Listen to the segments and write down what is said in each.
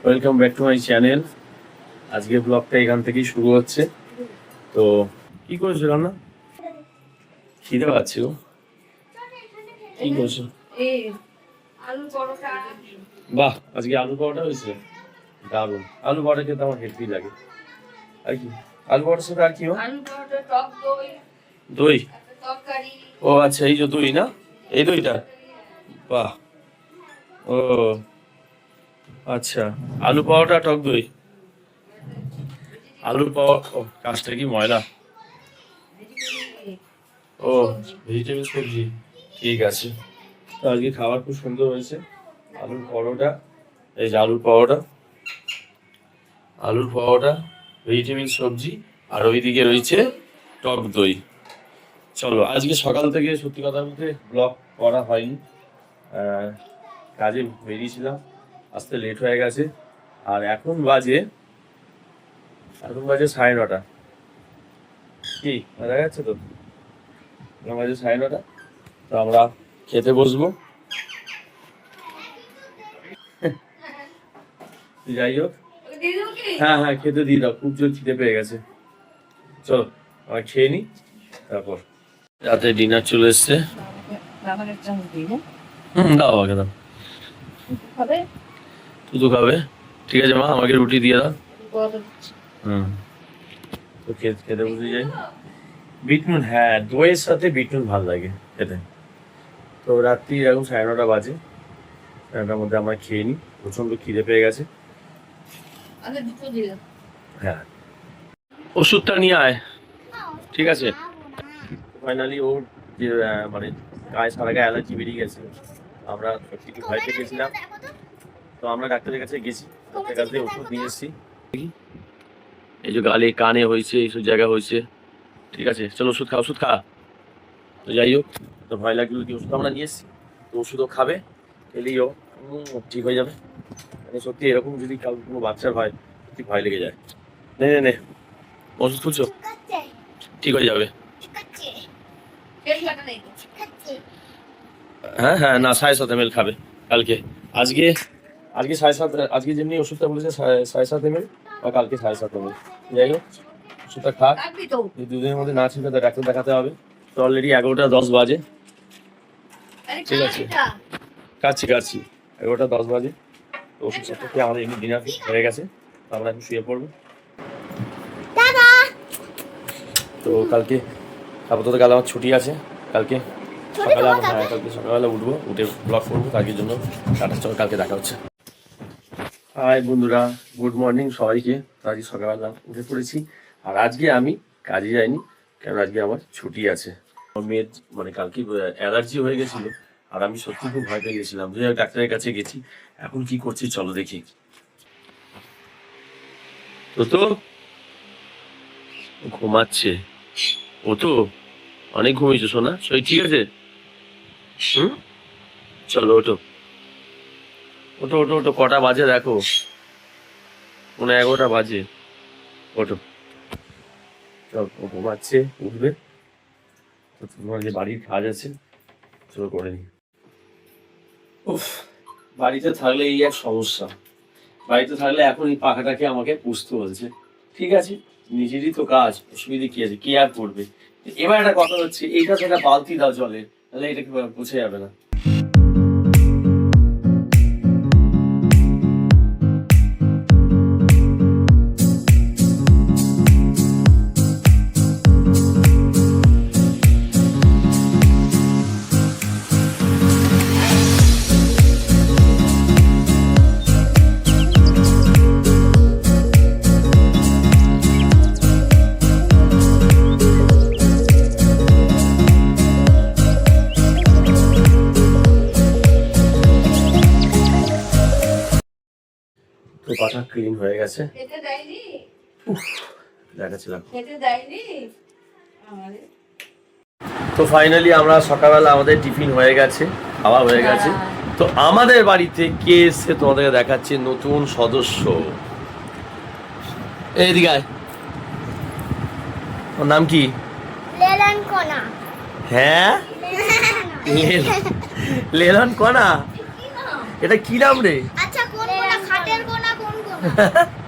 Welcome back to my channel. আজকে ব্লগটা এখান থেকেই শুরু হচ্ছে। তো কি করছো রান্না? খিদে পাচ্ছে গো। কি করছো? বাহ, আজকে আলু পরোটা হয়েছে, দারুণ। আলু পরোটা খেতে আমার হেভি লাগে। আর কি আলু পরোটার সাথে আর কি? দই। ও আচ্ছা, এই যে দই না, এই দইটা। বাহ, ও আচ্ছা, আলু পরোটা টক দই। আলু পরোটা, ও কাজটা কি ময়লা। ও ভেজিটেবল সবজি, ঠিক আছে। তো আজকে খাবার খুব সুন্দর হয়েছে। আলুর পরোটা, এই যে আলুর পরোটা, ভেজিটেবল সবজি, আর ওইদিকে রয়েছে টক দই। চলো, আজকে সকাল থেকে সত্যি কথা বলতে ব্লগ করা হয়নি। কাজে বেরিয়েছিলাম, আসতে লেট হয়ে গেছে। আর এখন বাজে 9:30। কি দেখা যাচ্ছে তো? এখন বাজে 9:30। তো আমরা খেতে বসবো। যাই হোক, হ্যাঁ হ্যাঁ, খেতে দিয়ে দাও, খুব জোর খিদে পেয়ে গেছে। চলো আমরা খেয়ে নিই, তারপর রাতে ডিনার চলে এসছে। দাও আমাকে, দাও। তুই খাবে? ঠিক আছে মা, আমাকে রুটি দিয়ে দাও। তো খেতে বসে যাই। বিটনুন, হ্যাঁ, দইয়ের সাথে বিটনুন ভালো লাগে খেতে। তো রাত্রি এখন 9:30 বাজে। 9টার মধ্যে আমরা খেয়ে নিই, প্রচন্ড খিদে পেয়ে গেছে। হ্যাঁ, ওষুধটা নিয়ে আয়, ঠিক আছে। ফাইনালি ওর যে মানে গায়ে, সারা গায়ে অ্যালার্জি বেরিয়ে গেছে। আমরা একটু ভয় পেয়ে গেছিলাম, তো আমরা ডাক্তারের কাছে গেছি, ডাক্তারের কাছে ওষুধ নিয়ে এসেছি। এই যে গালে, কানে হয়েছে, এইসব জায়গা হয়েছে, ঠিক আছে। চলো ওষুধ খা। তো যাই হোক, তো ভয় লাগলো, কি ওষুধ আমরা নিয়ে এসেছি, তো ওষুধও খাবে, খেলেই ও ঠিক হয়ে যাবে। মানে সত্যি এরকম যদি কোনো বাচ্চার হয়, সত্যি ভয় লেগে যায়। নে ওষুধ খুঁজছো, ঠিক হয়ে যাবে। হ্যাঁ হ্যাঁ, না 7.5 ml খাবে কালকে। আজকে 7.5, আজকে যেমনি ওষুধটা বলেছে 7.5 ml, আর কালকে 7.5 ml। যাই হোক, ওষুধটা খা, দুদিনের মধ্যে না ছিল ডাক্তার দেখাতে হবে। তো অলরেডি 11:10 বাজে, ঠিক আছে। কাটছি 11:10 বাজে। তো ওষুধ সাথে খেয়ে আমাদের এমনি ডিনার হয়ে গেছে, তো আমরা এখন শুয়ে পড়বো। তো কালকে আপাতত কাল আমার ছুটি আছে। কালকে সকালবেলা উঠবো, উঠে ব্লগ করবো কালকের জন্য। টাটা, চল, কালকে দেখা হচ্ছে। হাই বন্ধুরা, গুড মর্নিং সবাইকে। আজকে সকালবেলা উঠে পড়েছি, আর আজকে আমি কাজে যাইনি, কারণ আজকে আমার ছুটি আছে। আমার মেয়ের মানে কালকে অ্যালার্জি হয়ে গেছিল, আর আমি সত্যি খুব ভয় পেয়ে গেছিলাম। ডাক্তারের কাছে গেছি, এখন কি করছি চলো দেখি। তো ঘুমাচ্ছে, ও তো অনেক ঘুমিয়েছে সোনা, শরীর ঠিক আছে? চলো ওঠো। কটা বাজে দেখো, 11:30 বাজে। ওঠো, চল, ও ঘুমাচ্ছে, উঠবে। তো তোমার যে বাড়ির কাজ আছে, চলো করে নি। উফ, বাড়িতে থাকলে এই এক সমস্যা। বাড়িতে থাকলে এখন এই পাখাটাকে আমাকে পুষতে হচ্ছে। ঠিক আছে, নিজেরই তো কাজ, অসুবিধে কি আছে, কে আর করবে। এবার একটা কথা হচ্ছে, এইটা সেটা বালতি দাও জলের, তাহলে এটা কি পুছে যাবে না। তো পাটা ক্লিন হয়ে গেছে, দেখাচ্ছিলাম। তো ফাইনালি আমরা সকালবেলা আমাদের টিফিন হয়ে গেছে, খাওয়া হয়ে গেছে। তো আমাদের বাড়িতে কে এসছে তোমাদেরকে দেখাচ্ছে, নতুন সদস্য। এইদিকে আয়, ওর নাম কি? লেলন কোনা। হ্যাঁ, লেলন কোনা, এটা কি নাম রে? আচ্ছা, কোন কোনা? খাটের কোনা কোন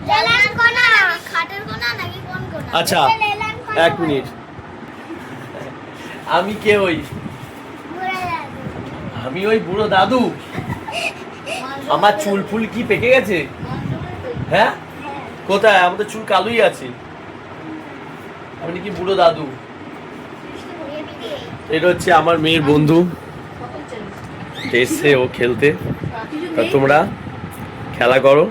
লেলান কোনা খাটের কোনা নাকি কোন কোনা? আচ্ছা, লেলান কোনা। 1 মিনিট। আমি কে ওই? ঘুরে যাবে। আমি ওই বুড়ো দাদু। আমার চুল ফুল কি পেকে গেছে? হ্যাঁ, কোথায়? আমাদের চুল কালোই আছে। আমি কি বুড়ো দাদু? এটা হচ্ছে আমার মেয়ের বন্ধু, এসছে ও খেলতে। তা তোমরা খেলা করো,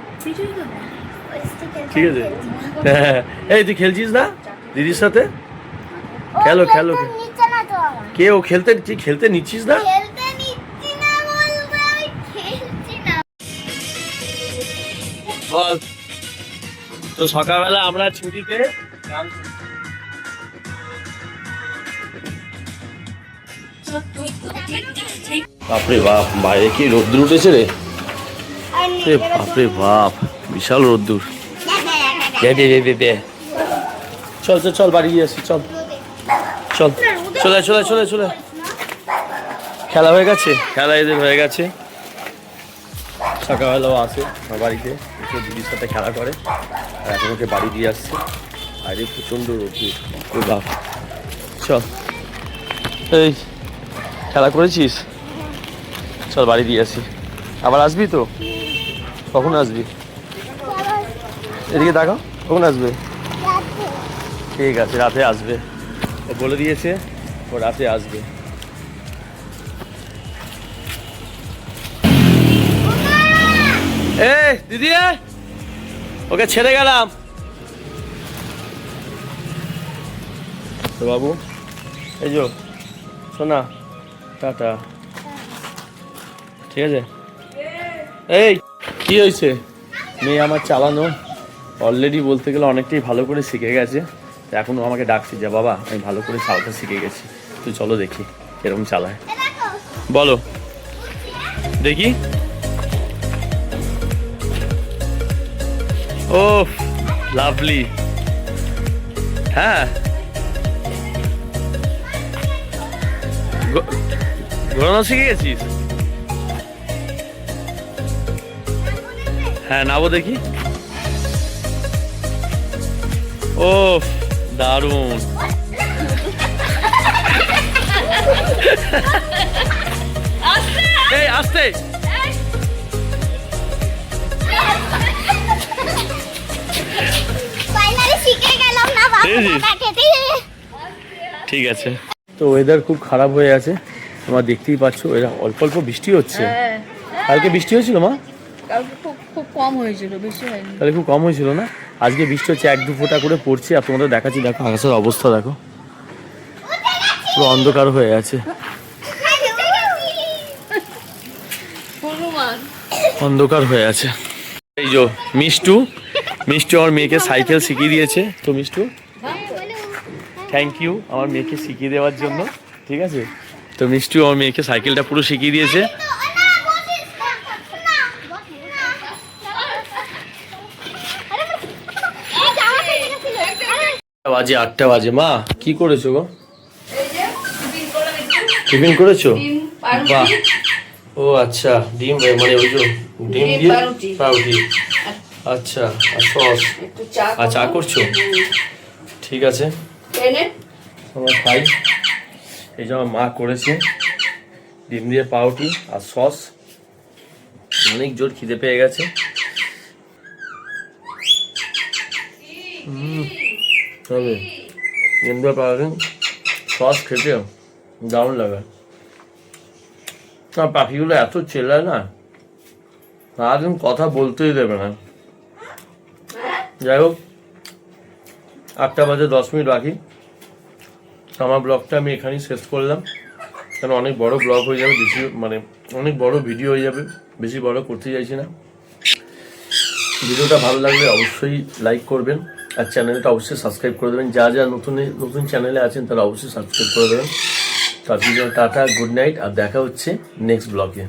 ঠিক আছে? হ্যাঁ, এই তুই খেলছিস না দিদির সাথে? খেলো, খেলো। নিচে না তো আমার। কে ও খেলতে? তুই খেলতে নিচ্ছিস না? খেলতে নিচ্ছি না বলতে আমি খেলছি না। বল। তো সকালবেলা আমরা ছুটিতে গান শুনছি। বাপরে বাপ, বাইরে কি রোদ্দুর উঠেছে রে? এ বাপরে বাপ, বিশাল রোদ্দুর। দে দে দে দে দে। চল চল চল, বাড়ি গিয়ে আসি, চল চল। চলে চলে চলে চলে। খেলা হয়ে গেছে, খেলা এদের হয়ে গেছে। সকালবেলাও আসে আমার বাড়িতে, এসে দিদির সাথে খেলা করে, আর এখন ওকে বাড়ি দিয়ে আসছে। বাইরে প্রচণ্ড রোদ্দুর। ও বাপ, চল। এই খেলা করেছিস? চল বাড়ি দিয়ে আসি। আবার আসবি তো? কখন আসবি? এদিকে দেখো, কখন আসবে? ঠিক আছে, রাতে আসবে। ও বলে দিয়েছে ও রাতে আসবে। এই দিদি, ওকে ছেড়ে গেলাম তো বাবু। এই যো শোনা, টাটা, ঠিক আছে? এই কি হয়েছে? মেয়ে আমার চালানো অলরেডি বলতে গেলে অনেকটাই ভালো করে শিখে গেছে। এখনো আমাকে ডাকছে যে বাবা আমি ভালো করে চালাতে শিখে গেছি, তুই চলো দেখি এরকম চালায়। বলো দেখি। ও লাভলি। হ্যাঁ, ঘোরানো শিখে গেছিস? হ্যাঁ, নাবো দেখি। ও দারুণ। এই আস্তে। ফাইনালি শিখে গেলাম না বাবা, খেতে। ঠিক আছে। তো ওয়েদার খুব খারাপ হয়ে আছে, তোমরা দেখতেই পাচ্ছ। এরা অল্প অল্প বৃষ্টি হচ্ছে। কালকে বৃষ্টি হয়েছিল মা? কালকে খুব খুব কম হয়েছিল, বেশি হয়নি। তাহলে খুব কম হয়েছিল না? আজকে বৃষ্টি হচ্ছে, 1-2 ফোঁটা করে পড়ছে। আর তোমাদের দেখাচ্ছি, দেখো আকাশের অবস্থা দেখো, পুরো অন্ধকার হয়ে আছে, অন্ধকার হয়ে আছে। এই যে মিষ্টু, মিষ্টু আমার মেয়েকে সাইকেল শিখিয়ে দিয়েছে। তো মিষ্টু থ্যাংক ইউ আমার মেয়েকে শিখিয়ে দেওয়ার জন্য, ঠিক আছে? তো মিষ্টু আমার মেয়েকে সাইকেলটা পুরো শিখিয়ে দিয়েছে। বাজে 8টা বাজে। মা কি করেছো গো? টিফিন করেছো? বাহ, ও আচ্ছা, ডিম মানে ওই যে ডিম দিয়ে পাউরুটি। আচ্ছা, আর সস আর চা করছো? ঠিক আছে, আমরা খাই। এই যে আমার মা করেছে ডিম দিয়ে পাউরুটি আর সস। অনেক জোর খিদে পেয়ে গেছে। তবে ডিম দিয়ে পাউরুটি সস খেতে দারুণ লাগে। আর পাখিগুলো এত চেল্লায় না, সারাদিন কথা বলতেই দেবে না। যাই হোক, 8টা বাজে 10 মিনিট বাকি। আমার ব্লগটা আমি এখানেই শেষ করলাম, কারণ অনেক বড় ব্লগ হয়ে যাবে, বেশি মানে অনেক বড় ভিডিও হয়ে যাবে, বেশি বড় করতে চাইছি না। ভিডিওটা ভালো লাগলে অবশ্যই লাইক করবেন, আর চ্যানেলটা অবশ্যই সাবস্ক্রাইব করে দেবেন। যা যা নতুন নতুন চ্যানেলে আছেন তারা অবশ্যই সাবস্ক্রাইব করে দেবেন। তার জন্য টাটা, গুড নাইট, আর দেখা হচ্ছে নেক্সট ব্লগে।